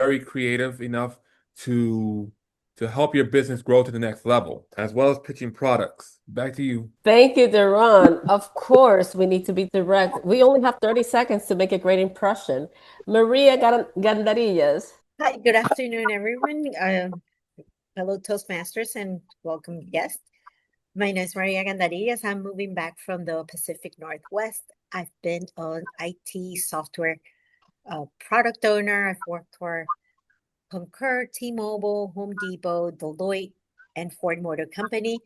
very creative enough to to help your business grow to the next level, as well as pitching products. Back to you. Thank you, Deron. Of course, we need to be direct. We only have 30 seconds to make a great impression. Maria Gandarillas. Hi, good afternoon, everyone. Fellow Toastmasters and welcome guests. My name is Maria Gandarillas. I'm moving back from the Pacific Northwest. I've been an IT software product owner. I've worked for Concur, T-Mobile, Home Depot, Deloitte, and Ford Motor Company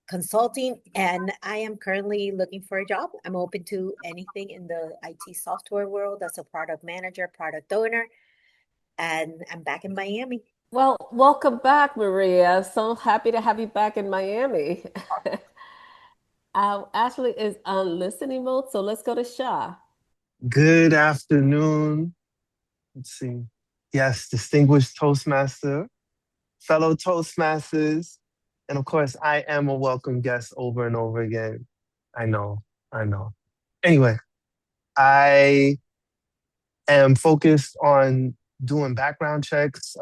consulting, and I am currently looking for a job. I'm open to anything in the IT software world as a product manager, product owner, and I'm back in Miami. Well, welcome back, Maria. So happy to have you back in Miami. Ashley is on listening mode, so let's go to Shah. Good afternoon. Let's see. Yes, distinguished Toastmaster, fellow Toastmasters, and of course, I am a welcome guest over and over again. I know, I know. Anyway, I am focused on doing background checks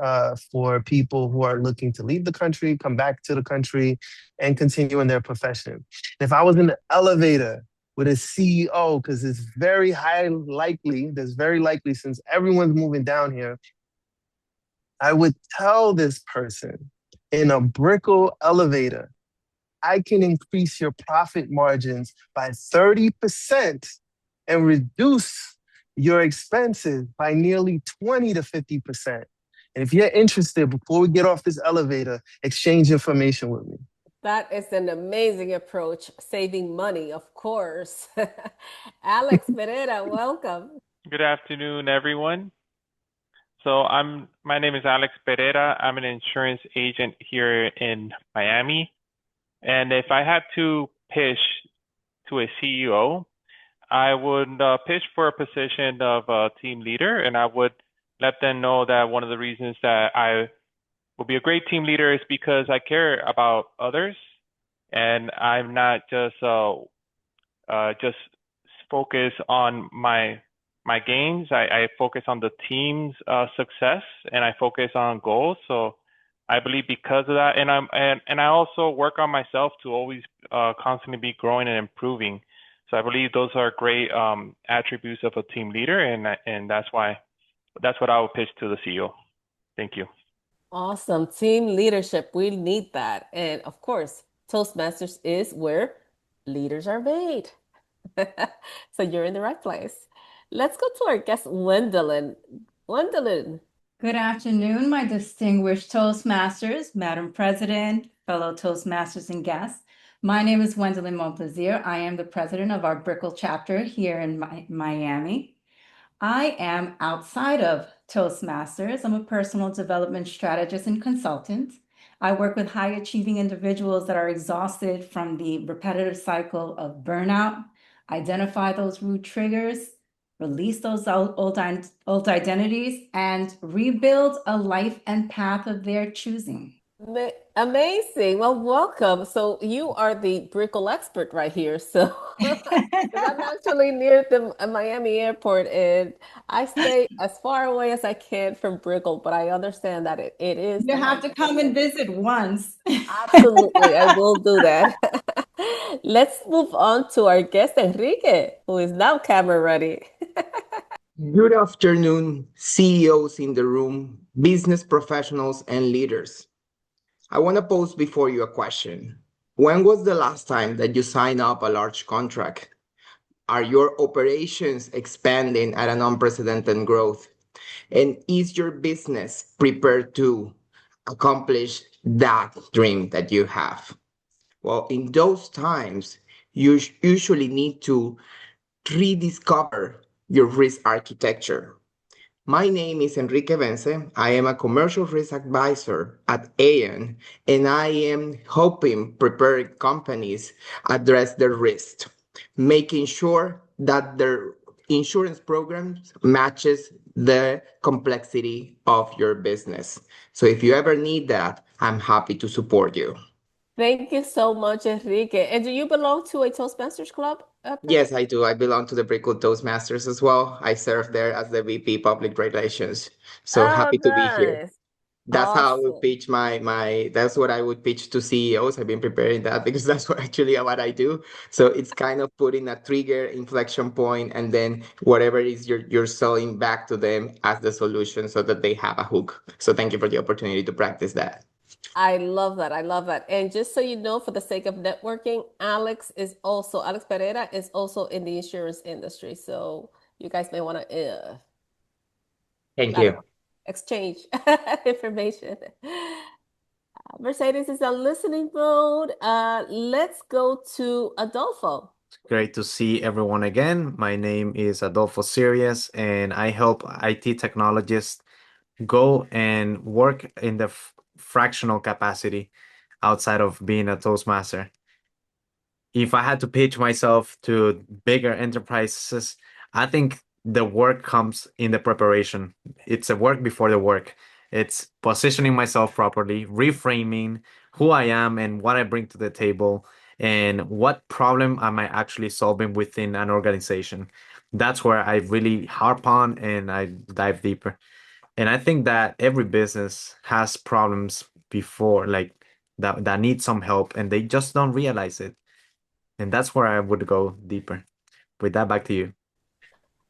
for people who are looking to leave the country, come back to the country, and continue in their profession. If I was in the elevator with a CEO, because it's very very likely since everyone's moving down here, I would tell this person in a Brickell elevator, I can increase your profit margins by 30% and reduce your expenses by nearly 20 to 50%. And if you're interested, before we get off this elevator, exchange information with me. That is an amazing approach, saving money, of course. Alex Pereira, welcome. Good afternoon, everyone. My name is Alex Pereira. I'm an insurance agent here in Miami. And if I had to pitch to a CEO, I would pitch for a position of a team leader, and I would let them know that one of the reasons that I will be a great team leader is because I care about others, and I'm not just focus on my gains. I focus on the team's success, and I focus on goals. So I believe because of that, and I also work on myself to always constantly be growing and improving. So I believe those are great attributes of a team leader, and that's what I would pitch to the CEO. Thank you. Awesome. Team leadership. We need that. And of course, Toastmasters is where leaders are made. So you're in the right place. Let's go to our guest, Wendelin. Wendelin. Good afternoon, my distinguished Toastmasters, Madam President, fellow Toastmasters and guests. My name is Wendelin Monplaisir. I am the president of our Brickell chapter here in Miami. I am outside of Toastmasters. I'm a personal development strategist and consultant. I work with high-achieving individuals that are exhausted from the repetitive cycle of burnout, identify those root triggers, release those old identities, and rebuild a life and path of their choosing. Amazing. Well, welcome. So you are the Brickell expert right here. So I'm actually near the Miami airport, and I stay as far away as I can from Brickell, but I understand that it is. You have to come and visit once. Absolutely, I will do that. Let's move on to our guest, Enrique, who is now camera ready. Good afternoon, CEOs in the room, business professionals, and leaders. I want to pose before you a question. When was the last time that you signed up a large contract? Are your operations expanding at an unprecedented growth? And is your business prepared to accomplish that dream that you have? Well, in those times, you usually need to rediscover your risk architecture. My name is Enrique Vence. I am a commercial risk advisor at Aon, and I am helping prepare companies address their risk, making sure that their insurance programs matches the complexity of your business. So if you ever need that, I'm happy to support you. Thank you so much, Enrique. And do you belong to a Toastmasters club, Yes, person? I do. I belong to the Brickell Toastmasters as well. I serve there as the VP Public Relations. So Oh, happy to be here. nice. That's how I would Awesome. pitch my that's what I would pitch to CEOs. I've been preparing that because that's what actually what I do. So it's kind of putting a trigger inflection point and then whatever it is you're selling back to them as the solution so that they have a hook. So thank you for the opportunity to practice that. I love that. I love that. And just so you know, for the sake of networking, Alex Pereira is also in the insurance industry. So you guys may want to, Thank I don't you. know, exchange information. Mercedes is on listening mode. Let's go to Adolfo. Great to see everyone again. My name is Adolfo Sirius, and I help IT technologists go and work in the fractional capacity outside of being a Toastmaster. If I had to pitch myself to bigger enterprises, I think the work comes in the preparation. It's a work before the work. It's positioning myself properly, reframing who I am and what I bring to the table, and what problem am I actually solving within an organization. That's where I really harp on and I dive deeper. And I think that every business has problems before, like that need some help, and they just don't realize it. And that's where I would go deeper. With that, back to you.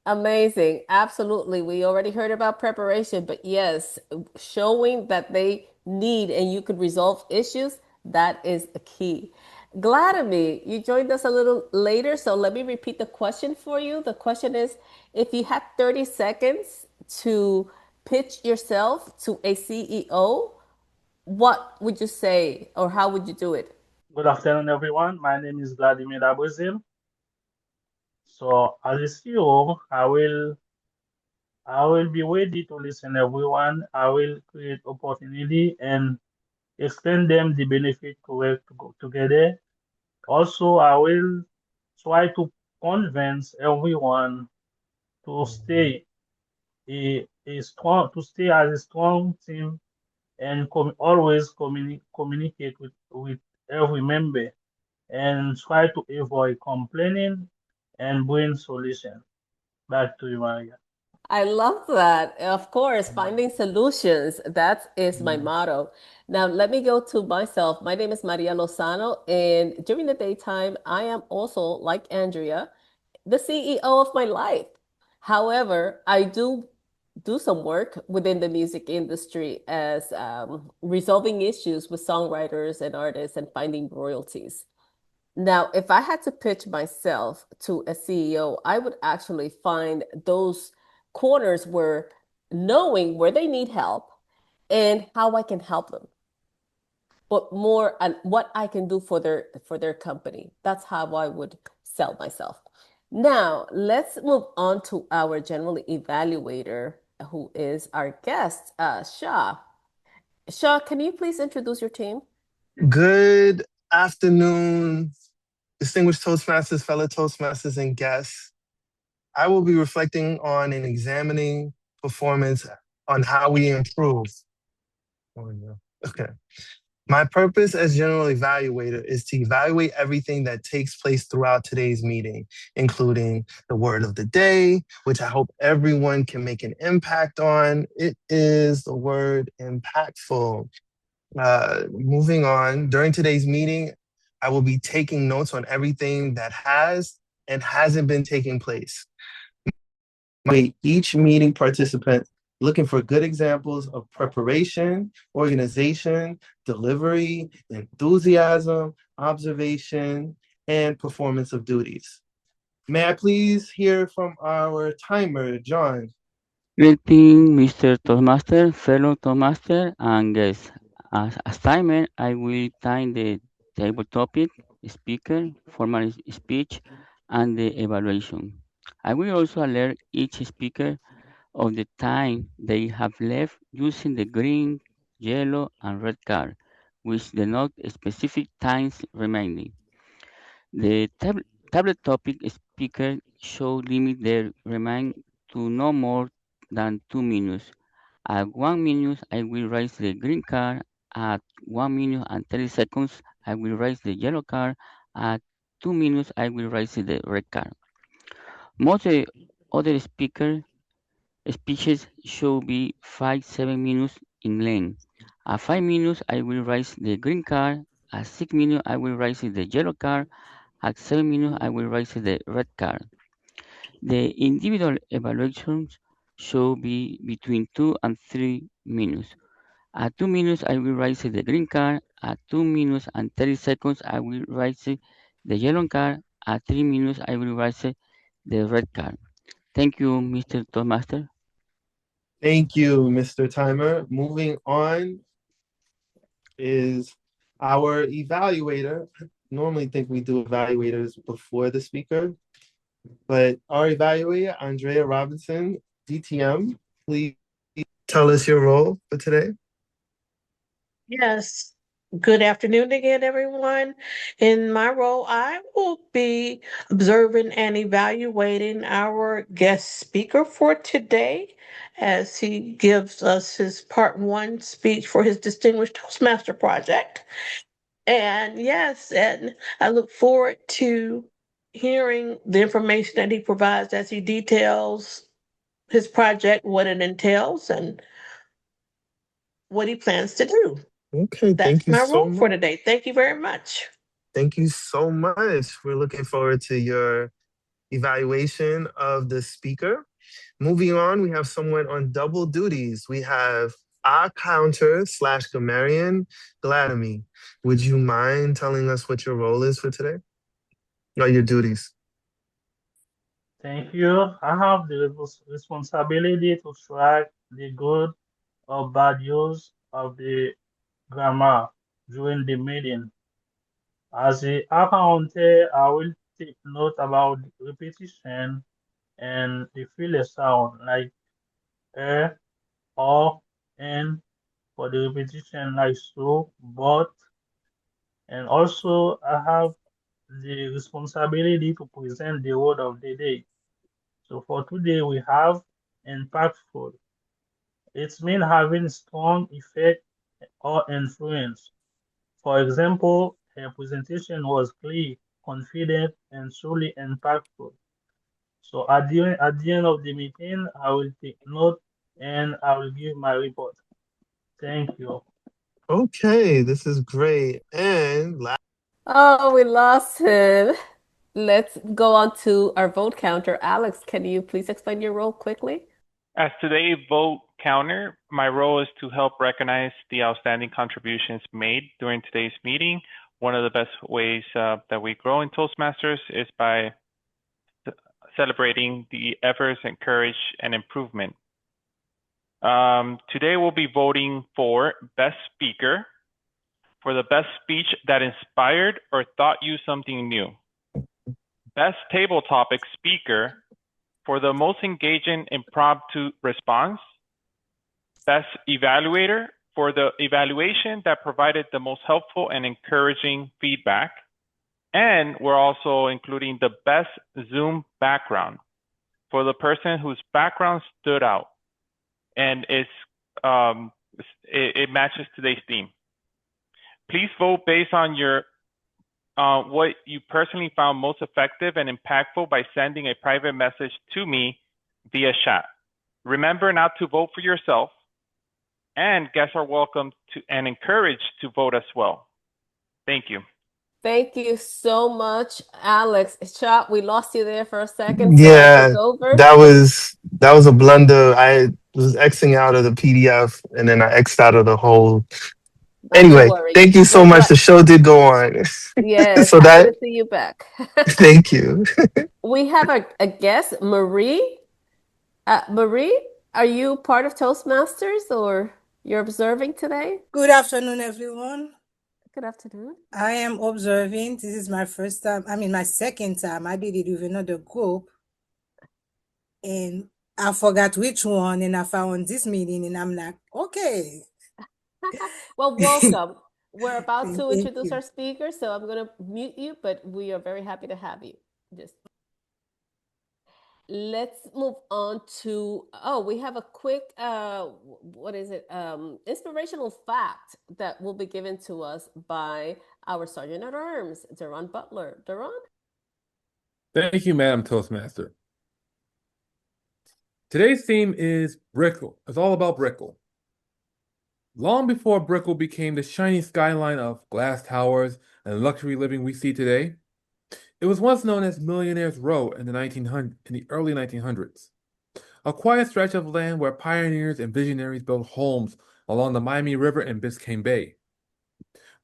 Amazing. Absolutely. We already heard about preparation, but yes, showing that they need and you could resolve issues, that is a key. Gladamy, you joined us a little later, so let me repeat the question for you. The question is, if you had 30 seconds to pitch yourself to a CEO, what would you say or how would you do it? Good afternoon, everyone. My name is Vladimir Brazil. So, as a CEO, I will be ready to listen everyone. I will create opportunity and explain them the benefit to work together. Also, I will try to convince everyone to stay a strong to stay as a strong team and always communicate with every member and try to avoid complaining and bring solutions. Back to you, Maria. I love that. Of course, finding solutions. That is my motto. Now, let me go to myself. My name is Maria Lozano, and during the daytime, I am also, like Andrea, the CEO of my life. However, I do some work within the music industry as resolving issues with songwriters and artists and finding royalties. Now, if I had to pitch myself to a CEO, I would actually find those corners where knowing where they need help and how I can help them, but more on what I can do for their company. That's how I would sell myself. Now, let's move on to our general evaluator, who is our guest, Shah. Shah, can you please introduce your team? Good afternoon, distinguished Toastmasters, fellow Toastmasters, and guests. I will be reflecting on and examining performance on how we improve. Okay. My purpose as General Evaluator is to evaluate everything that takes place throughout today's meeting, including the word of the day, which I hope everyone can make an impact on. It is the word impactful. Moving on, during today's meeting, I will be taking notes on everything that has and hasn't been taking place. Each meeting participant looking for good examples of preparation, organization, delivery, enthusiasm, observation, and performance of duties. May I please hear from our timer, John? Greeting, Mr. Toastmaster, fellow Toastmaster, and guests. As timer, I will time the table topic, speaker, formal speech, and the evaluation. I will also alert each speaker of the time they have left using the green, yellow, and red card, which denote specific times remaining. The tablet topic speaker should limit their remain to no more than 2 minutes. At 1 minute, I will raise the green card. At 1 minute and 30 seconds, I will raise the yellow card. At 2 minutes, I will raise the red card. Most other speeches should be 5-7 minutes in length. At 5 minutes, I will raise the green card. At 6 minutes, I will raise the yellow card. At 7 minutes, I will raise the red card. The individual evaluations should be between 2 and 3 minutes. At 2 minutes, I will raise the green card. At 2 minutes and 30 seconds, I will raise the yellow card. At 3 minutes, I will raise the red card. Thank you, Mr. Toastmaster. Thank you, Mr. Timer. Moving on is our evaluator. Normally think we do evaluators before the speaker, but our evaluator, Andrea Robinson, DTM, please tell us your role for today. Yes. Good afternoon again, everyone. In my role, I will be observing and evaluating our guest speaker for today as he gives us his part one speech for his Distinguished Toastmaster project. And yes, and I look forward to hearing the information that he provides as he details his project, what it entails, and what he plans to do. Okay, thank That's you my so role for much. today. Thank you very much. Thank you so much. We're looking forward to your evaluation of the speaker. Moving on, we have someone on double duties. We have our counter slash grammarian, Gladamy. Would you mind telling us what your role is for today? Or your duties? Thank you. I have the responsibility to track the good or bad use of the grammar during the meeting. As the accountant, I will take note about repetition and the filler sound like or, and for the repetition like so, but, and also I have the responsibility to present the word of the day. So for today we have impactful. It means having strong effect or influence. For example, her presentation was clear, confident, and truly impactful. So at the end of the meeting, I will take note and I will give my report. Thank you. Okay, this is great. And last. Oh, we lost him. Let's go on to our vote counter. Alex, can you please explain your role quickly? As today's vote counter, my role is to help recognize the outstanding contributions made during today's meeting. One of the best ways that we grow in Toastmasters is by celebrating the efforts, encourage, and improvement. Today we'll be voting for Best Speaker, for the best speech that inspired or taught you something new. Best Table Topic Speaker, for the most engaging impromptu response. Best Evaluator, for the evaluation that provided the most helpful and encouraging feedback. And we're also including the Best Zoom Background, for the person whose background stood out and it matches today's theme. Please vote based on your what you personally found most effective and impactful by sending a private message to me via chat. Remember not to vote for yourself, and guests are welcome to and encouraged to vote as well. Thank you. Thank you so much, Alex. Shah, we lost you there for a second, so I'll Yeah, take over. that was a blunder. I was Xing out of the PDF and then I X'd out of the whole. Don't Anyway, worry. thank you so We're much. glad. The show did go on. Yes, So happy that, to see you back. thank you. We have a guest, Marie. Marie, are you part of Toastmasters or you're observing today? Good afternoon, everyone. Good afternoon. I am observing. This is my first time. I mean, my second time. I did it with another group. And I forgot which one. And I found this meeting and I'm like, okay. Well, welcome. We're about to Thank introduce you. our speaker, so I'm going to mute you, but we are very happy to have you. Let's move on to, we have a quick, inspirational fact that will be given to us by our Sergeant at Arms, Deron Butler. Deron? Thank you, Madam Toastmaster. Today's theme is Brickell. It's all about Brickell. Long before Brickell became the shiny skyline of glass towers and luxury living we see today, it was once known as Millionaire's Row in the early 1900s. A quiet stretch of land where pioneers and visionaries built homes along the Miami River and Biscayne Bay.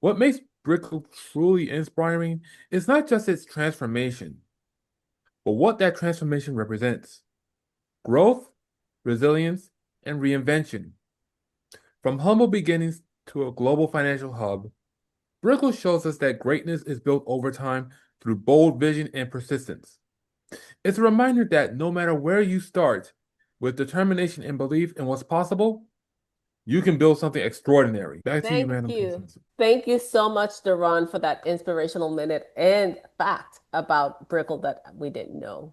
What makes Brickell truly inspiring is not just its transformation, but what that transformation represents. Growth, resilience, and reinvention. From humble beginnings to a global financial hub, Brickell shows us that greatness is built over time through bold vision and persistence. It's a reminder that no matter where you start, with determination and belief in what's possible, you can build something extraordinary. Back to you, Madam Toastmaster. Thank you so much, Deron, for that inspirational minute and fact about Brickell that we didn't know.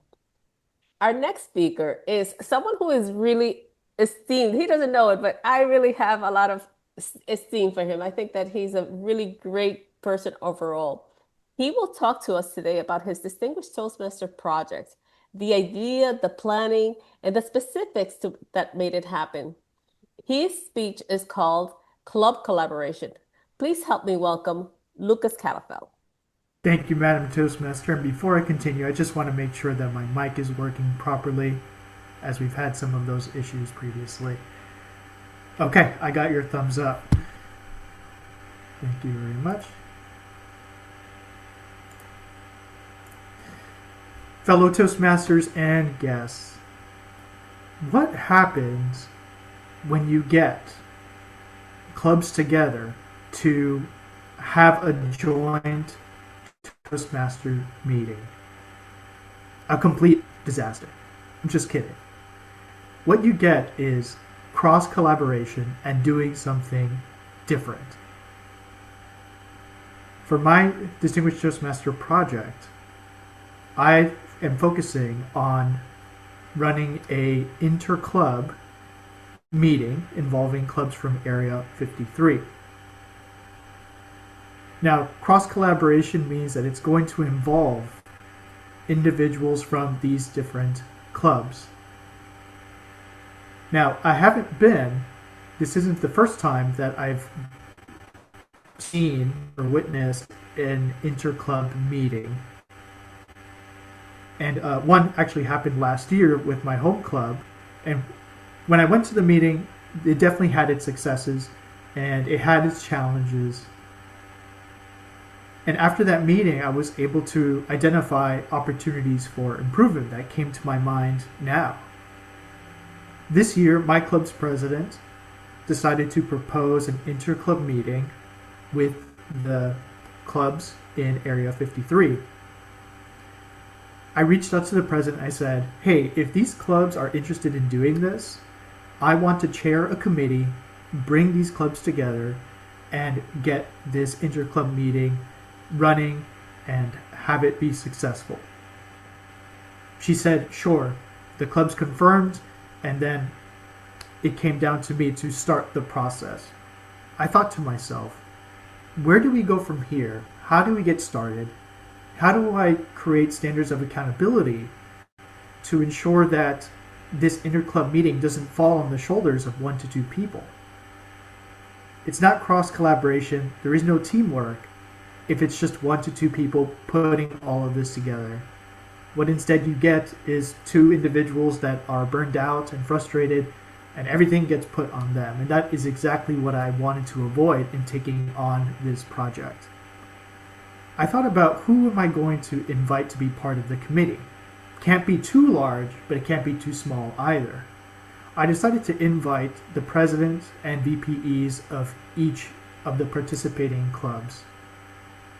Our next speaker is someone who is really esteemed. He doesn't know it, but I really have a lot of esteem for him. I think that he's a really great person overall. He will talk to us today about his Distinguished Toastmaster project, the idea, the planning, and the specifics that made it happen. His speech is called Club Collaboration. Please help me welcome Lucas Calafell. Thank you, Madam Toastmaster. And before I continue, I just want to make sure that my mic is working properly, as we've had some of those issues previously. Okay, I got your thumbs up. Thank you very much. Fellow Toastmasters and guests, what happens when you get clubs together to have a joint Toastmaster meeting? A complete disaster. I'm just kidding. What you get is cross-collaboration and doing something different. For my Distinguished Toastmaster project, I am focusing on running a inter-club meeting involving clubs from Area 53. Now, cross-collaboration means that it's going to involve individuals from these different clubs. Now, this isn't the first time that I've seen or witnessed an inter-club meeting. And one actually happened last year with my home club. And when I went to the meeting, it definitely had its successes and it had its challenges. And after that meeting, I was able to identify opportunities for improvement that came to my mind now. This year, my club's president decided to propose an inter-club meeting with the clubs in Area 53. I reached out to the president. I said, hey, if these clubs are interested in doing this, I want to chair a committee, bring these clubs together, and get this inter-club meeting running and have it be successful. She said, sure. The clubs confirmed, and then it came down to me to start the process. I thought to myself, where do we go from here? How do we get started? How do I create standards of accountability to ensure that this inter-club meeting doesn't fall on the shoulders of 1 to 2 people? It's not cross-collaboration. There is no teamwork if it's just 1 to 2 people putting all of this together. What instead you get is 2 individuals that are burned out and frustrated, and everything gets put on them. And that is exactly what I wanted to avoid in taking on this project. I thought about who am I going to invite to be part of the committee. Can't be too large, but it can't be too small either. I decided to invite the president and VPEs of each of the participating clubs.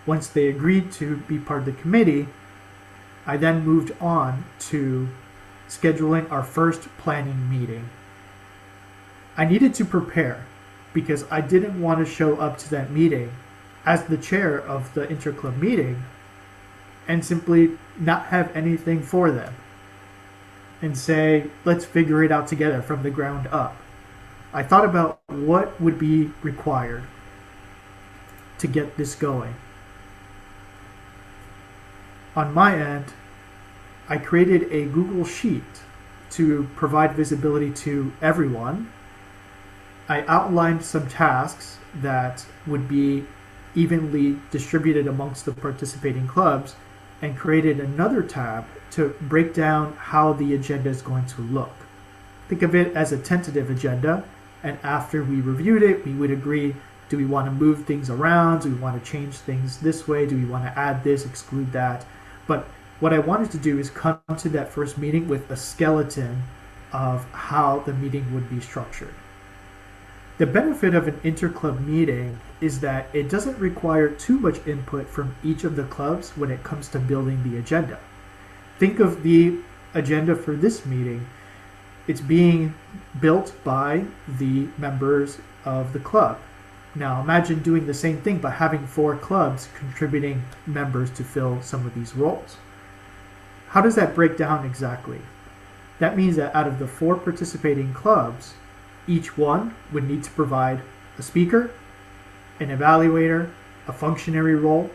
Once they agreed to be part of the committee, I then moved on to scheduling our first planning meeting. I needed to prepare because I didn't want to show up to that meeting as the chair of the interclub meeting and simply not have anything for them and say, let's figure it out together from the ground up. I thought about what would be required to get this going. On my end, I created a Google Sheet to provide visibility to everyone. I outlined some tasks that would be evenly distributed amongst the participating clubs and created another tab to break down how the agenda is going to look. Think of it as a tentative agenda, and after we reviewed it, we would agree, do we want to move things around? Do we want to change things this way? Do we want to add this, exclude that? But what I wanted to do is come to that first meeting with a skeleton of how the meeting would be structured. The benefit of an interclub meeting is that it doesn't require too much input from each of the clubs when it comes to building the agenda. Think of the agenda for this meeting. It's being built by the members of the club. Now imagine doing the same thing but having 4 clubs contributing members to fill some of these roles. How does that break down exactly? That means that out of the 4 participating clubs, each one would need to provide a speaker, an evaluator, a functionary role,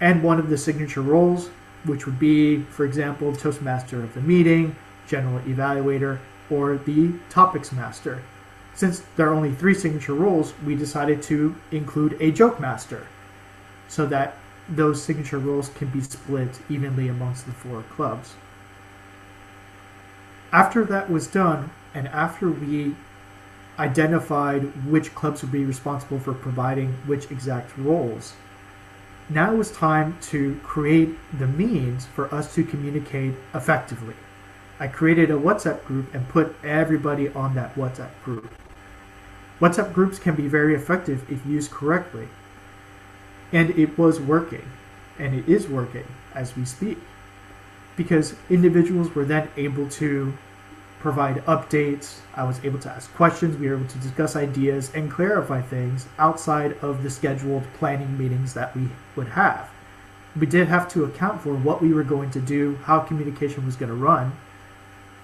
and one of the signature roles, which would be, for example, Toastmaster of the meeting, General Evaluator, or the Topics Master. Since there are only 3 signature roles, we decided to include a Joke Master so that those signature roles can be split evenly amongst the 4 clubs. After that was done, and after we identified which clubs would be responsible for providing which exact roles, now it was time to create the means for us to communicate effectively. I created a WhatsApp group and put everybody on that WhatsApp group. WhatsApp groups can be very effective if used correctly. And it was working, and it is working as we speak, because individuals were then able to provide updates. I was able to ask questions. We were able to discuss ideas and clarify things outside of the scheduled planning meetings that we would have. We did have to account for what we were going to do, how communication was going to run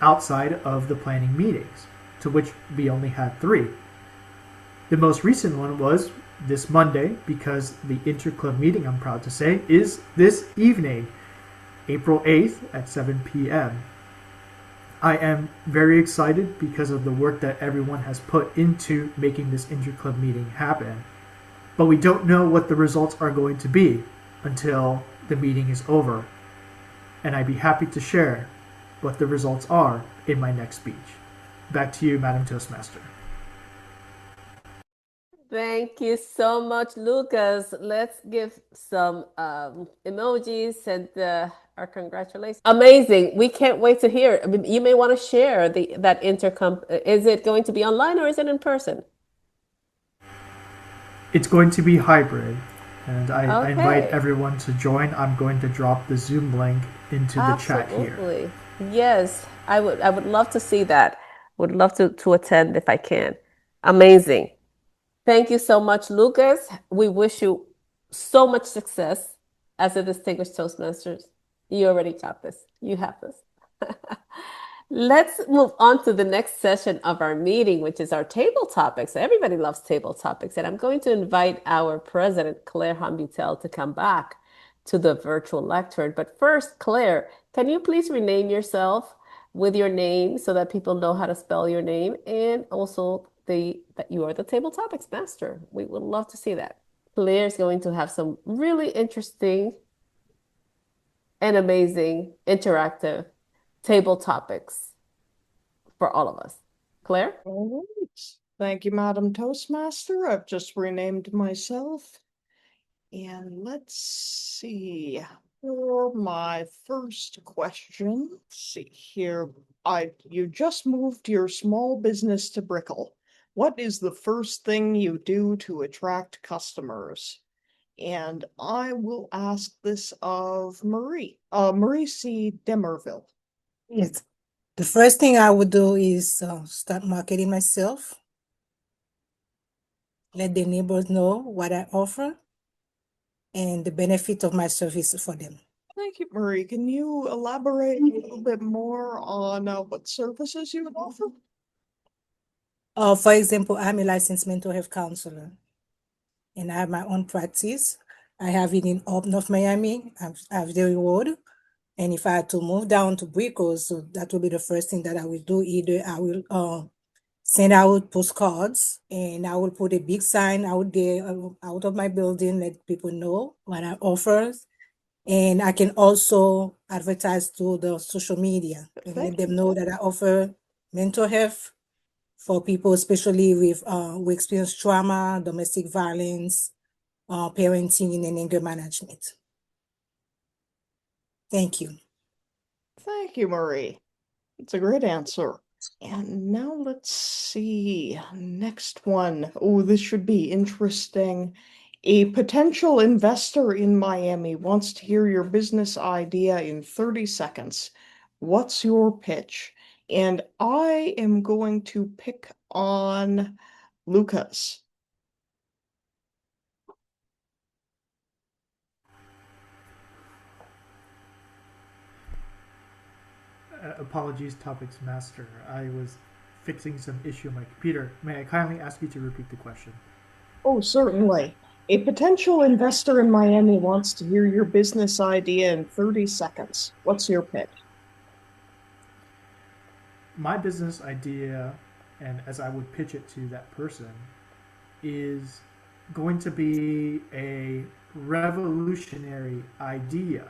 outside of the planning meetings, to which we only had 3. The most recent one was this Monday, because the interclub meeting, I'm proud to say, is this evening, April 8th at 7 p.m. I am very excited because of the work that everyone has put into making this interclub meeting happen. But we don't know what the results are going to be until the meeting is over. And I'd be happy to share what the results are in my next speech. Back to you, Madam Toastmaster. Thank you so much, Lucas. Let's give some emojis and our congratulations. Amazing. We can't wait to hear. I mean, you may want to share that intercom. Is it going to be online or is it in person? It's going to be hybrid, and I invite Okay. everyone to join. I'm going to drop the Zoom link into the chat here. Absolutely. Yes, I would love to see that. Would love to attend if I can. Amazing. Thank you so much, Lucas. We wish you so much success as a distinguished Toastmasters. You already got this. You have this. Let's move on to the next session of our meeting, which is our table topics. Everybody loves table topics, and I'm going to invite our president, Claire Hambutel, to come back to the virtual lectern. But first, Claire, can you please rename yourself with your name so that people know how to spell your name, and also that you are the table topics master? We would love to see that. Claire is going to have some really interesting and amazing interactive table topics for all of us. Claire? All right. Thank you, Madam Toastmaster. I've just renamed myself. And let's see. For my first question, let's see here. You just moved your small business to Brickell. What is the first thing you do to attract customers? And I will ask this of Marie. Marie C. Demerville. Yes. The first thing I would do is start marketing myself, let the neighbors know what I offer and the benefit of my service for them. Thank you, Marie. Can you elaborate a little bit more on what services you would offer? For example, I'm a licensed mental health counselor, and I have my own practice. I have it in up North Miami. I have the Road, And if I had to move down to Brickell, so that will be the first thing that I will do. Either I will send out postcards, and I will put a big sign out there out of my building, let people know what I offer. And I can also advertise to the social media and let them know that I offer mental health for people, especially with who experience trauma, domestic violence, parenting, and anger management. Thank you. Thank you, Marie. It's a great answer. And now let's see. Next one. Oh, this should be interesting. A potential investor in Miami wants to hear your business idea in 30 seconds. What's your pitch? And I am going to pick on Lucas. Apologies, Topics Master. I was fixing some issue on my computer. May I kindly ask you to repeat the question? Oh, certainly. A potential investor in Miami wants to hear your business idea in 30 seconds. What's your pitch? My business idea, and as I would pitch it to that person, is going to be a revolutionary idea.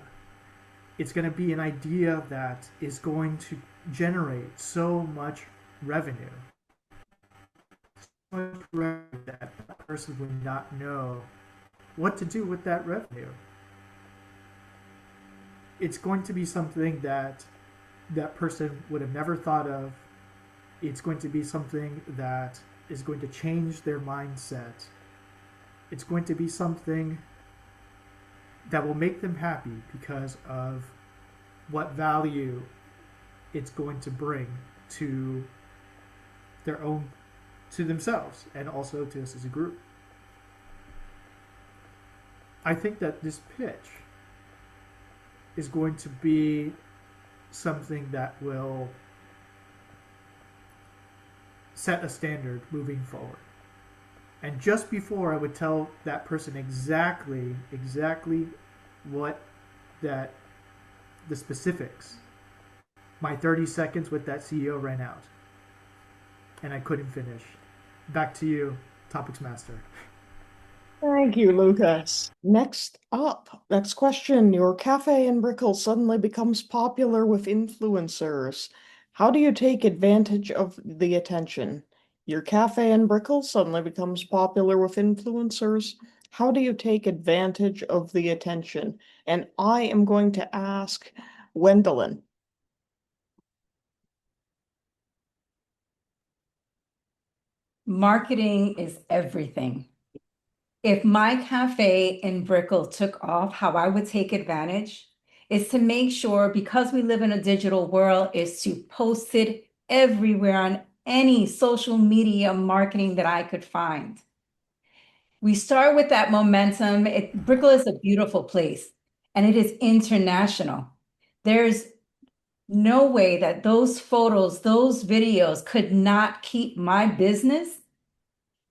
It's going to be an idea that is going to generate so much revenue. So much revenue that the person would not know what to do with that revenue. It's going to be something that that person would have never thought of. It's going to be something that is going to change their mindset. It's going to be something that will make them happy because of what value it's going to bring to their own, to themselves, and also to us as a group. I think that this pitch is going to be something that will set a standard moving forward. And just before I would tell that person exactly what that the specifics, my 30 seconds with that CEO ran out and I couldn't finish. Back to you, Topics Master. Thank you, Lucas. Next question. Your cafe in Brickell suddenly becomes popular with influencers. How do you take advantage of the attention? Your cafe in Brickell suddenly becomes popular with influencers. How do you take advantage of the attention? And I am going to ask Wendelin. Marketing is everything. If my cafe in Brickell took off, how I would take advantage is to make sure, because we live in a digital world, is to post it everywhere on any social media marketing that I could find. We start with that momentum. Brickell is a beautiful place, and it is international. There's no way that those photos, those videos could not keep my business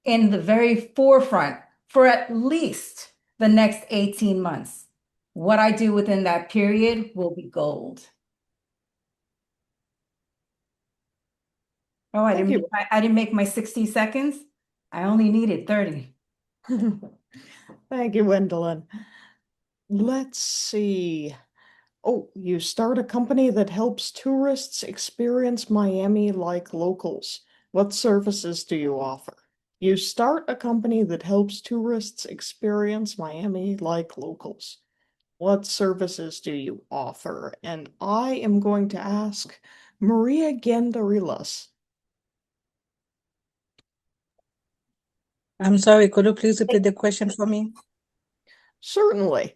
in the very forefront for at least the next 18 months. What I do within that period will be gold. Oh, I didn't make my 60 seconds. I only needed 30. Thank you, Wendelin. Let's see. Oh, you start a company that helps tourists experience Miami like locals. What services do you offer? You start a company that helps tourists experience Miami like locals. What services do you offer? And I am going to ask Maria Gandarillas. I'm sorry, could you please repeat the question for me? Certainly.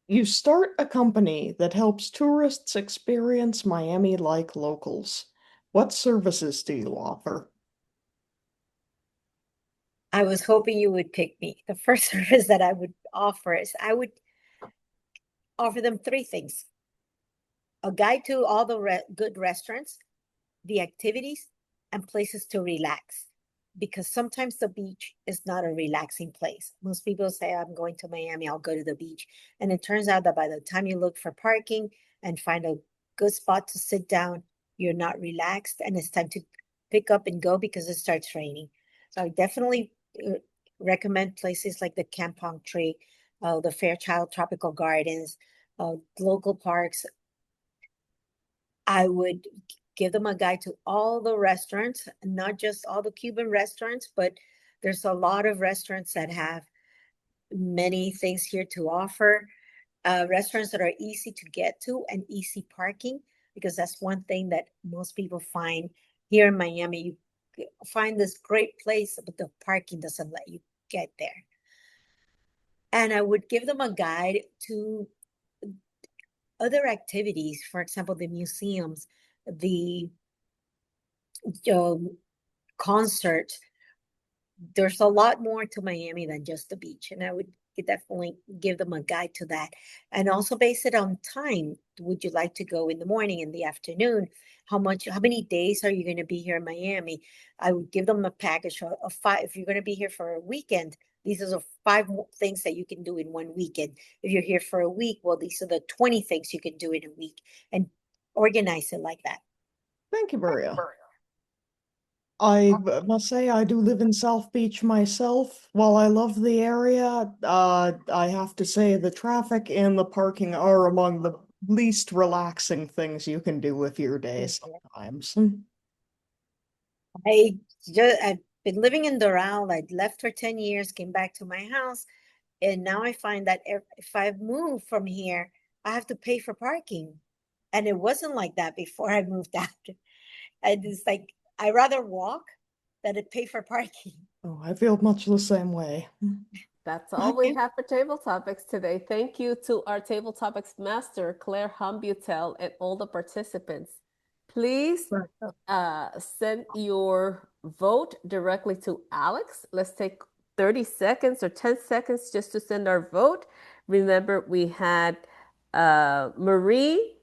You start a company that helps tourists experience Miami like locals. What services do you offer? I was hoping you would pick me. The first service that I would offer is I would offer them three things: a guide to all the good restaurants, the activities, and places to relax. Because sometimes the beach is not a relaxing place. Most people say, I'm going to Miami, I'll go to the beach. And it turns out that by the time you look for parking, and find a good spot to sit down. You're not relaxed, and it's time to pick up and go because it starts raining. So I definitely recommend places like the Kampong Tree, the Fairchild Tropical Gardens, local parks. I would give them a guide to all the restaurants, not just all the Cuban restaurants, but there's a lot of restaurants that have many things here to offer. Restaurants that are easy to get to and easy parking, because that's one thing that most people find here in Miami. You find this great place, but the parking doesn't let you get there. And I would give them a guide to other activities, for example, the museums, the concerts. There's a lot more to Miami than just the beach, and I would definitely give them a guide to that. And also base it on time. Would you like to go in the morning, in the afternoon? How many days are you going to be here in Miami? I would give them a package of 5. If you're going to be here for a weekend, these are the 5 things that you can do in one weekend. If you're here for a week, well, these are the 20 things you can do in a week, and organize it like that. Thank you, Maria. I must say I do live in South Beach myself. While I love the area, I have to say the traffic and the parking are among the least relaxing things you can do with your day sometimes. I've been living in Doral. I left for 10 years, came back to my house, and now I find that if I move from here, I have to pay for parking. And it wasn't like that before I moved out. And it's like, I rather walk than to pay for parking. Oh, I feel much the same way. That's all we have for table topics today. Thank you to our table topics master, Claire Humbutel, and all the participants. Please send your vote directly to Alex. Let's take 30 seconds or 10 seconds just to send our vote. Remember, we had Marie,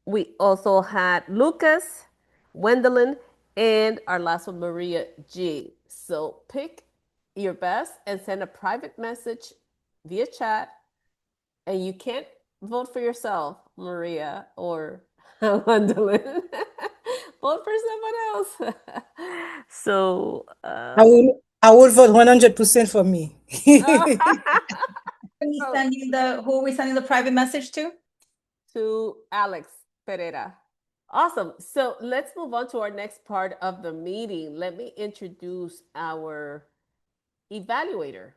we also had Lucas, Wendelin, and our last one, Maria G. So pick your best and send a private message via chat. And you can't vote for yourself, Maria or Wendelin. Vote for someone else. So I would vote 100% for me. Who are we sending the private message to? To Alex Pereira. Awesome. So let's move on to our next part of the meeting. Let me introduce our evaluator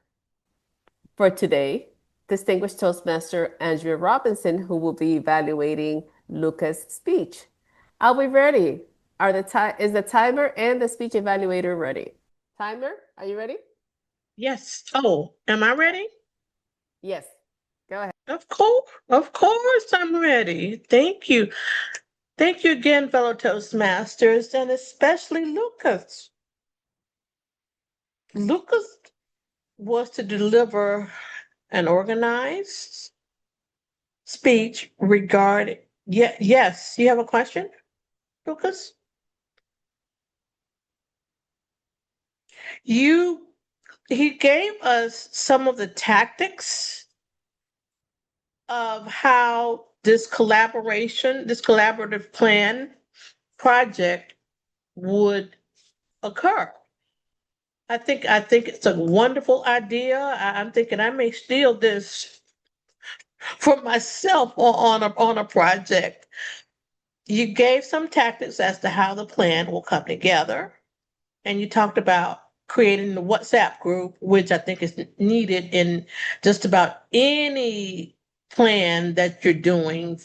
for today, distinguished Toastmaster Andrea Robinson, who will be evaluating Lucas' speech. Are we ready? Is the timer and the speech evaluator ready? Timer, are you ready? Yes. Oh, am I ready? Yes. Go ahead. Of course, I'm ready. Thank you. Thank you again, fellow Toastmasters, and especially Lucas. Lucas was to deliver an organized speech regarding. Yes, you have a question, Lucas? He gave us some of the tactics of how this collaborative plan project would occur. I think it's a wonderful idea. I'm thinking I may steal this for myself on a project. You gave some tactics as to how the plan will come together, and you talked about creating the WhatsApp group, which I think is needed in just about any plan that you're doing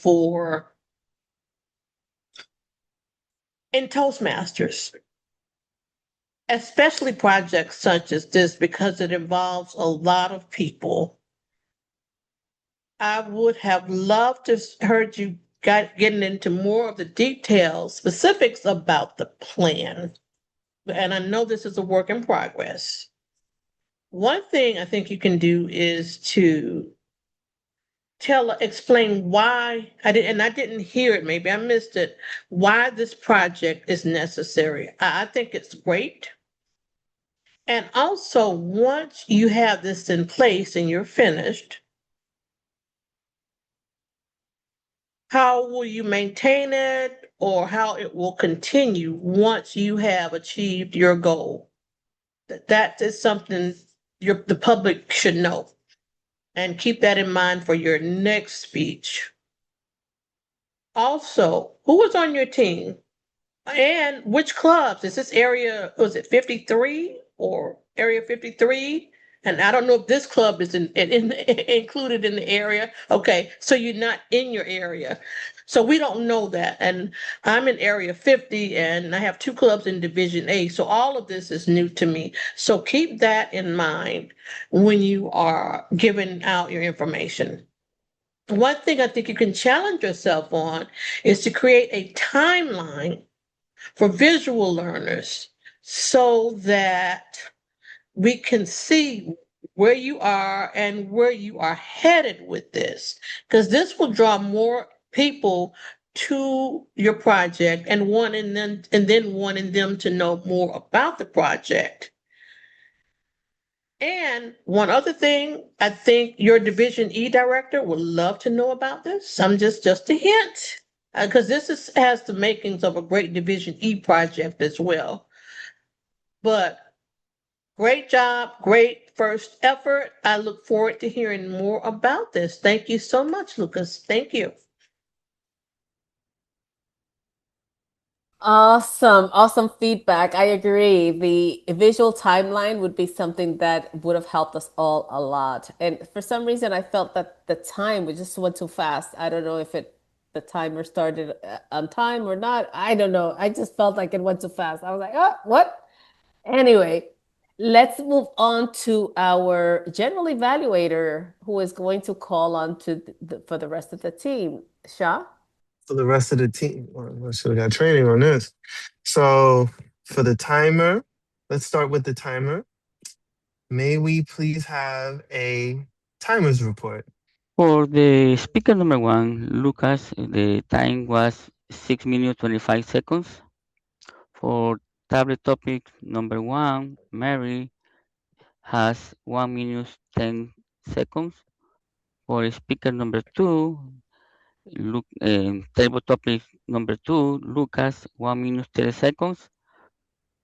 in Toastmasters, especially projects such as this, because it involves a lot of people. I would have loved to heard you getting into more of the details, specifics about the plan. And I know this is a work in progress. One thing I think you can do is to explain why I didn't hear it, maybe I missed it, why this project is necessary. I think it's great. And also, once you have this in place and you're finished, how will you maintain it, or how it will continue once you have achieved your goal? That is something the public should know, and keep that in mind for your next speech. Also, who was on your team? And which clubs? Is this area, was it 53 or area 53? And I don't know if this club is included in the area. Okay, so you're not in your area. So we don't know that. And I'm in area 50 and I have two clubs in Division A. So all of this is new to me. So keep that in mind when you are giving out your information. One thing I think you can challenge yourself on is to create a timeline for visual learners so that we can see where you are and where you are headed with this, because this will draw more people to your project and then wanting them to know more about the project. And one other thing, I think your Division E director would love to know about this. I'm just a hint, because has the makings of a great Division E project as well. But great job, great first effort. I look forward to hearing more about this. Thank you so much, Lucas. Thank you. Awesome feedback. I agree. The visual timeline would be something that would have helped us all a lot. And for some reason, I felt that the time just went too fast. I don't know if the timer started on time or not. I don't know. I just felt like it went too fast. I was like, oh, what? Anyway, let's move on to our general evaluator who is going to call on to for the rest of the team. Shah? For the rest of the team, I should have got training on this. So for the timer, let's start with the timer. May we please have a timer's report? For the speaker number 1, Lucas, the time was 6 minutes 25 seconds. For tablet topic number 1, Mary has 1 minute 10 seconds. For speaker number 2, table topic number 2, Lucas, 1 minute 30 seconds.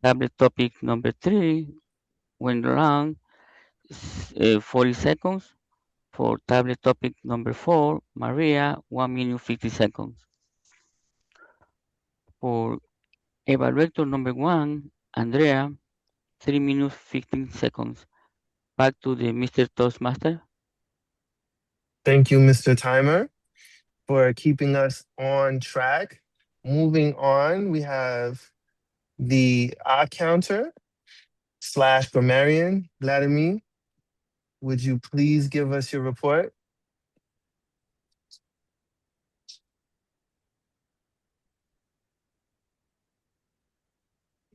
Tablet topic number 3, Wendelin, 40 seconds. For tablet topic number 4, Maria, 1 minute 50 seconds. For evaluator number 1, Andrea, 3 minutes 15 seconds. Back to the Mr. Toastmaster. Thank you, Mr. Timer, for keeping us on track. Moving on, we have the counter / grammarian, Vladimir. Would you please give us your report?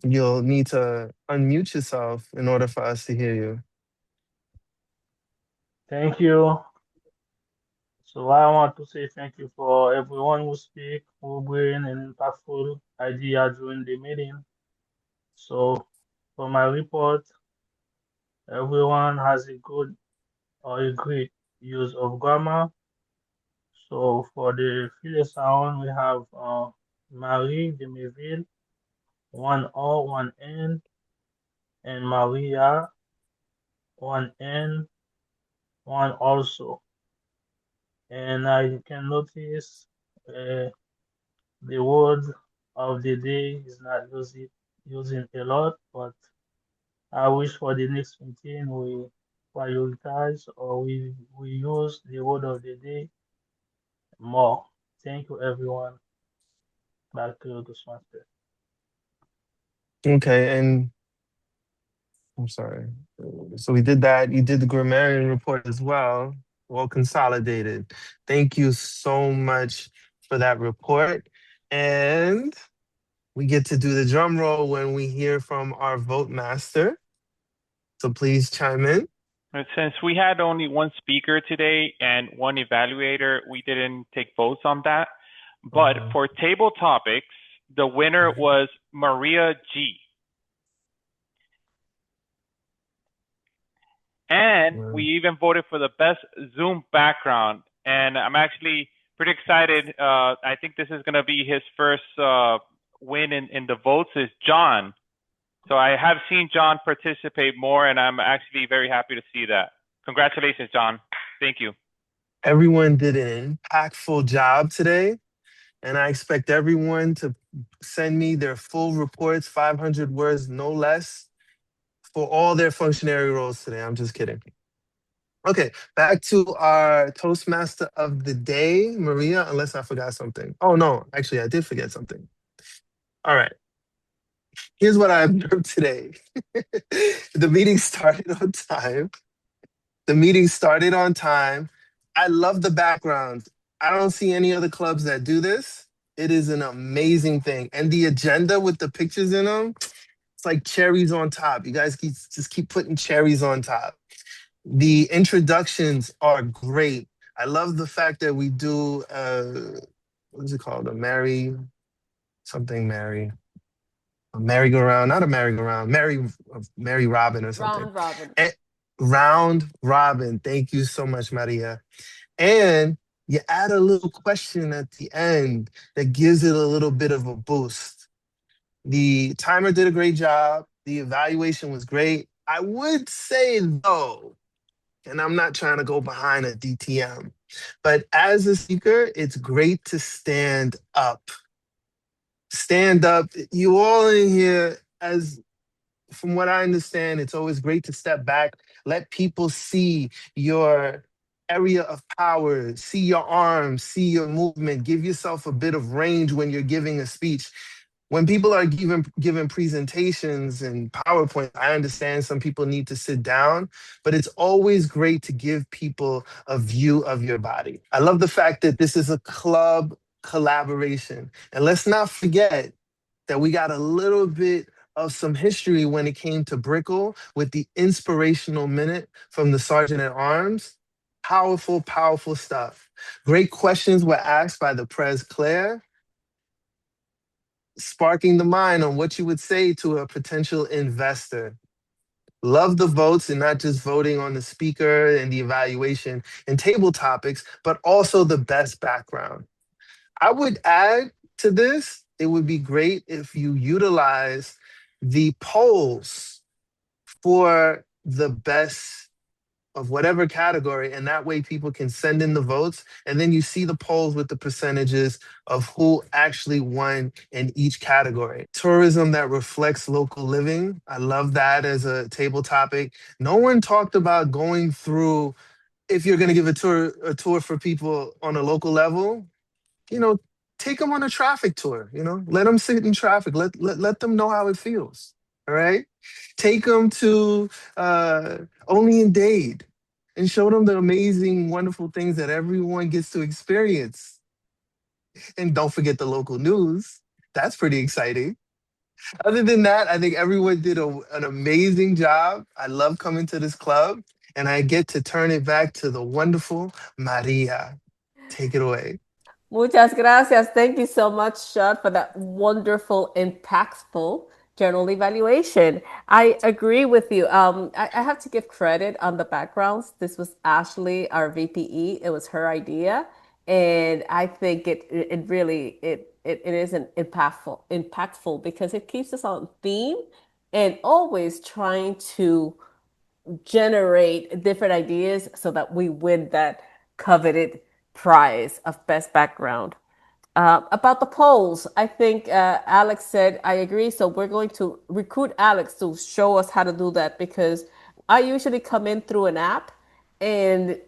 You'll need to unmute yourself in order for us to hear you. Thank you. So I want to say thank you for everyone who speak, who bring an impactful idea during the meeting. So for my report, everyone has a good or a great use of grammar. So for the filler sound, we have Marie, Demerville, one O, one N, and Maria, one N, one also. And I can notice the word of the day is not using a lot, but I wish for the next meeting we prioritize or we use the word of the day more. Thank you, everyone. Back to the master. Okay, and I'm sorry. So we did that. You did the grammarian report as well, all consolidated. Thank you so much for that report. And we get to do the drum roll when we hear from our vote master. So please chime in. Since we had only one speaker today and one evaluator, we didn't take votes on that. But for table topics, the winner was Maria G. And we even voted for the best Zoom background. And I'm actually pretty excited. I think this is going to be his first win in the votes is John. So I have seen John participate more, and I'm actually very happy to see that. Congratulations, John. Thank you. Everyone did an impactful job today, and I expect everyone to send me their full reports, 500 words, no less, for all their functionary roles today. I'm just kidding. Okay, back to our Toastmaster of the day, Maria, unless I forgot something. Oh, no, actually, I did forget something. All right. Here's what I observed today. The meeting started on time. I love the background. I don't see any other clubs that do this. It is an amazing thing. And the agenda with the pictures in them, it's like cherries on top. You guys just keep putting cherries on top. The introductions are great. I love the fact that we do, what is it called? A merry-go-round, not a merry-go-round, Mary Robin or something. Round robin. Round robin. Thank you so much, Maria. And you add a little question at the end that gives it a little bit of a boost. The timer did a great job. The evaluation was great. I would say, though, and I'm not trying to go behind a DTM, but as a speaker, it's great to stand up. Stand up. You all in here, from what I understand, it's always great to step back, let people see your area of power, see your arms, see your movement, give yourself a bit of range when you're giving a speech. When people are giving presentations and PowerPoint, I understand some people need to sit down, but it's always great to give people a view of your body. I love the fact that this is a club collaboration. And let's not forget that we got a little bit of some history when it came to Brickell with the inspirational minute from the Sergeant at Arms. Powerful, powerful stuff. Great questions were asked by the Pres Claire, sparking the mind on what you would say to a potential investor. Love the votes and not just voting on the speaker and the evaluation and table topics, but also the best background. I would add to this, it would be great if you utilize the polls for the best of whatever category, and that way people can send in the votes, and then you see the polls with the percentages of who actually won in each category. Tourism that reflects local living, I love that as a table topic. No one talked about going through, if you're going to give a tour for people on a local level, take them on a traffic tour, let them sit in traffic, let them know how it feels. All right. Take them to Only in Dade and show them the amazing, wonderful things that everyone gets to experience. And don't forget the local news. That's pretty exciting. Other than that, I think everyone did an amazing job. I love coming to this club, and I get to turn it back to the wonderful Maria. Take it away. Muchas gracias. Thank you so much, Shah, for that wonderful, impactful general evaluation. I agree with you. I have to give credit on the backgrounds. This was Ashley, our VPE. It was her idea. And I think it is an impactful because it keeps us on theme and always trying to generate different ideas so that we win that coveted prize of best background. About the polls, I think Alex said, I agree. So we're going to recruit Alex to show us how to do that because I usually come in through an app and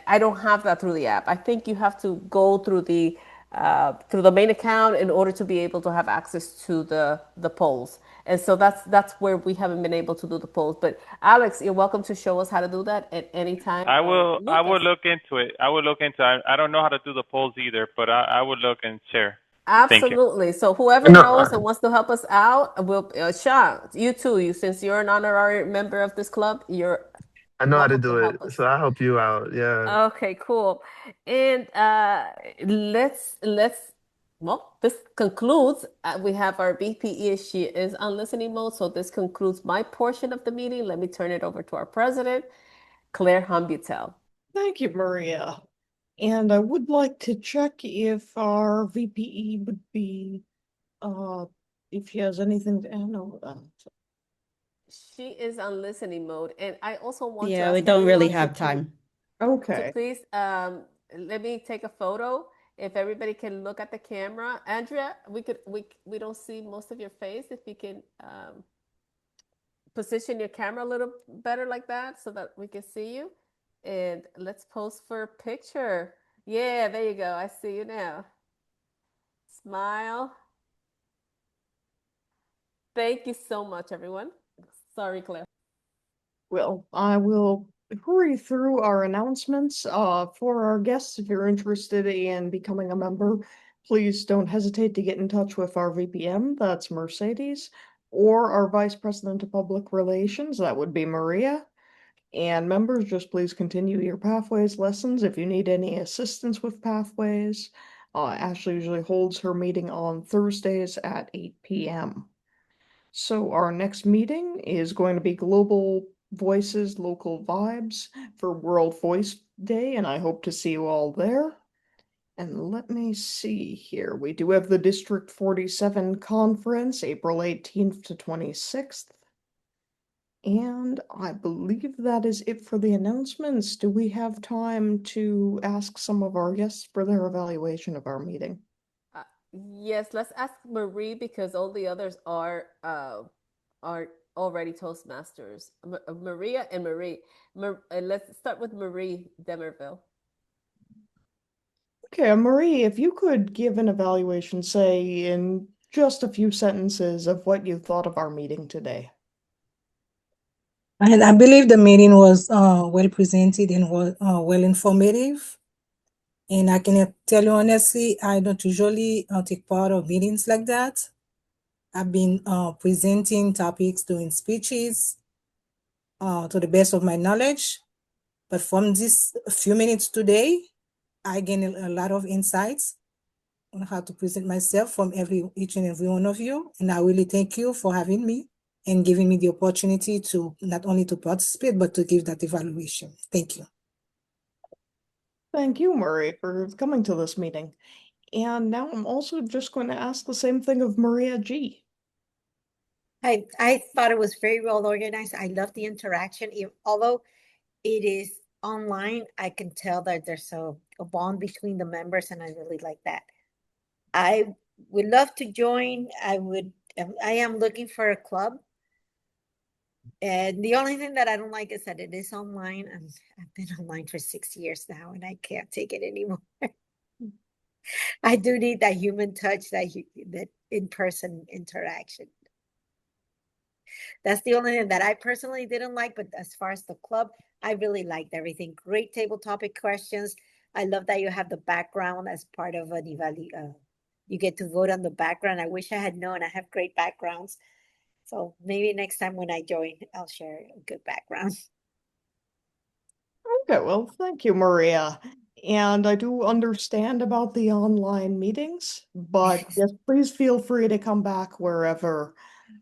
I don't have that through the app. I think you have to go through the main account in order to be able to have access to the polls. And so that's where we haven't been able to do the polls. But Alex, you're welcome to show us how to do that at any time. I will look into it. I don't know how to do the polls either, but I would look and share. Absolutely. So whoever knows and wants to help us out, Shah, you too. Since you're an honorary member of this club, I know how to do it, so I'll help you out. Yeah. Okay, cool. And this concludes. We have our VPE. She is on listening mode, so this concludes my portion of the meeting. Let me turn it over to our president, Claire Humbutel. Thank you, Maria. And I would like to check if our VPE would be, if he has anything to add over that. She is on listening mode, and I also want to Yeah, we ask don't really everyone have to time. Okay. please let me take a photo. If everybody can look at the camera, Andrea, we don't see most of your face. If you can position your camera a little better like that, so that we can see you, and let's pose for a picture. Yeah, there you go. I see you now. Smile. Thank you so much, everyone. Sorry, Claire. Well, I will hurry through our announcements. For our guests, if you're interested in becoming a member, please don't hesitate to get in touch with our VPM, that's Mercedes, or our Vice President of Public Relations, that would be Maria. And members, just please continue your Pathways lessons. If you need any assistance with Pathways, Ashley usually holds her meeting on Thursdays at 8 p.m. So our next meeting is going to be Global Voices, Local Vibes for World Voice Day, and I hope to see you all there. And let me see here. We do have the District 47 conference, April 18th to 26th. And I believe that is it for the announcements. Do we have time to ask some of our guests for their evaluation of our meeting? Yes, let's ask Marie because all the others are already Toastmasters. Maria and Marie. Let's start with Marie Demerville. Okay, Marie, if you could give an evaluation, say in just a few sentences, of what you thought of our meeting today. And I believe the meeting was well presented and was well informative. And I can tell you honestly, I don't usually take part of meetings like that. I've been presenting topics, doing speeches to the best of my knowledge. But from this few minutes today, I gained a lot of insights on how to present myself from each and every one of you. And I really thank you for having me and giving me the opportunity to not only to participate, but to give that evaluation. Thank you. Thank you, Marie, for coming to this meeting. And now I'm also just going to ask the same thing of Maria G. I thought it was very well organized. I love the interaction. Although it is online, I can tell that there's a bond between the members, and I really like that. I would love to join. I am looking for a club. And the only thing that I don't like is that it is online. And I've been online for 6 years now, and I can't take it anymore. I do need that human touch, that in-person interaction. That's the only thing that I personally didn't like. But as far as the club, I really liked everything. Great table topic questions. I love that you have the background as part of an evaluation. You get to vote on the background. I wish I had known. I have great backgrounds. So maybe next time when I join, I'll share a good background. Okay, well, thank you, Maria. And I do understand about the online meetings, but yes, please feel free to come back whenever.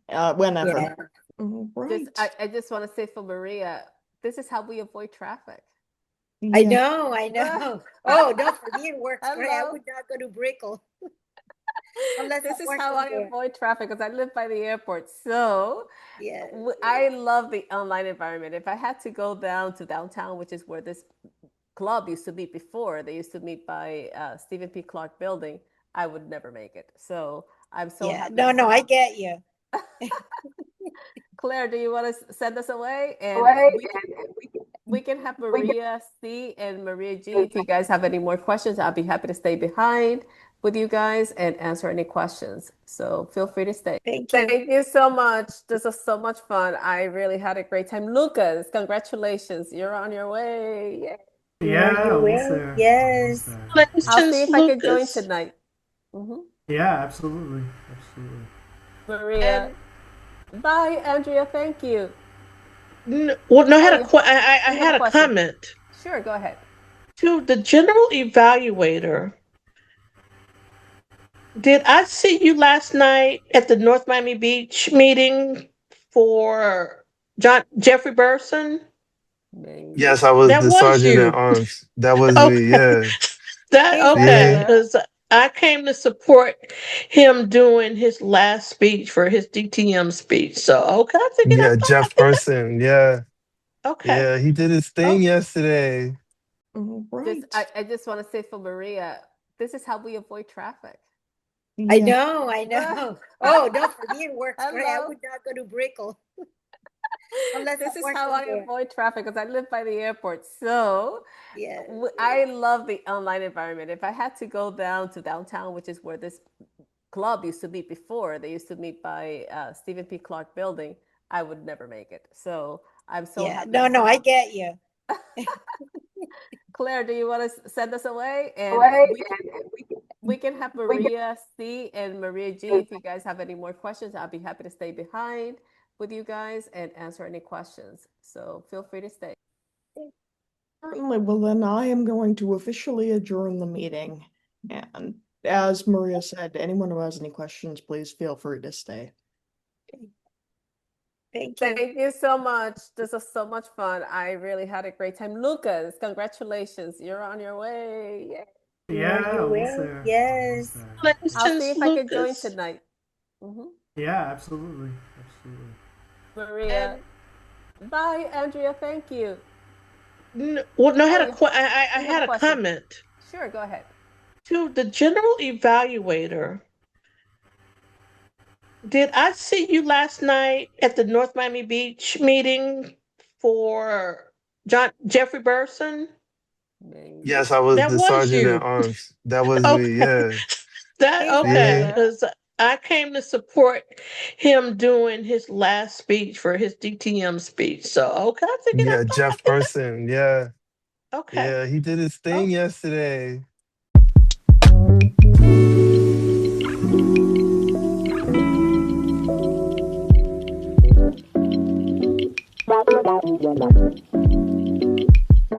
Yeah. Right. I just want to say for Maria, this is how we avoid traffic. I know. Oh, no, for me it works great. I Hello. would not go to Brickell. This is how I avoid traffic because I live by the airport. So yeah, I love the online environment. If I had to go down to downtown, which is where this club used to meet before, they used to meet by Stephen P. Clark building, I would never make it. So I'm so happy. No, I get you. Claire, do you want to send us away? And we can have Maria C and Maria G. If you guys have any more questions, I'll be happy to stay behind with you guys and answer any questions. So feel free to stay. Thank you. Thank you so much. This was so much fun. I really had a great time. Lucas, congratulations. You're on your way. Yay. Yeah, almost there. Yes. Almost there. I'll see if I can join tonight. Yeah, absolutely. Absolutely. Maria. Bye, Andrea. Thank you. I had a comment. Sure, go ahead. To the General Evaluator, did I see you last night at the North Miami Beach meeting for Jeffrey Burson? Yes, I was the sergeant at arms. That was me, yeah. That He's okay, Yeah, everywhere. because I came to support him doing his last speech for his DTM speech. So okay, I figured yeah, I Jeff Person. Yeah, okay. yeah, he did his thing Oh, yesterday. All Just right. I just want to say for Maria, this is how we avoid traffic. I Yeah. know, I know. Oh, no, for me it works great. I Hello. would not go to Brickell unless This I'm is how working I there. avoid traffic because I live by the airport. So Yes, I yes. love the online environment. If I had to go down to downtown, which is where this club used to meet before, they used to meet by Stephen P. Clark building, I would never make it. So I'm so Yeah, happy no, to no, I have get you. Claire. Do you want to send us away? And Right, we can have Maria C and Maria G. If you guys have any more questions, I'll be happy to stay behind with you guys and answer any questions. So feel free to stay. Certainly. Well, then I am going to officially adjourn the meeting. And as Maria said, anyone who has any questions, please feel free to stay. Thank you. Thank you so much. This was so much fun. I really had a great time. Lucas, congratulations. You're on your way. Yay. Yeah, You almost will. there. Almost Yes. there. I'll see Congratulations, if I can join Lucas. tonight. Mhm. Yeah, absolutely. Absolutely. Maria. And Bye, Andrea. Thank you. well, no, I Oh, had a I you have a had a question. comment Sure, go ahead. to the general evaluator. Did I see you last night at the North Miami Beach meeting for Jeffrey Burson? Maybe. Yes, I was That the was sergeant at you. arms. That was me. Okay. Yeah, That He's okay, yeah, everywhere. because I came to support him doing his last speech for his DTM speech. So okay, I figured yeah, Jeff Person. Yeah, okay. yeah, he did his thing Oh, yesterday.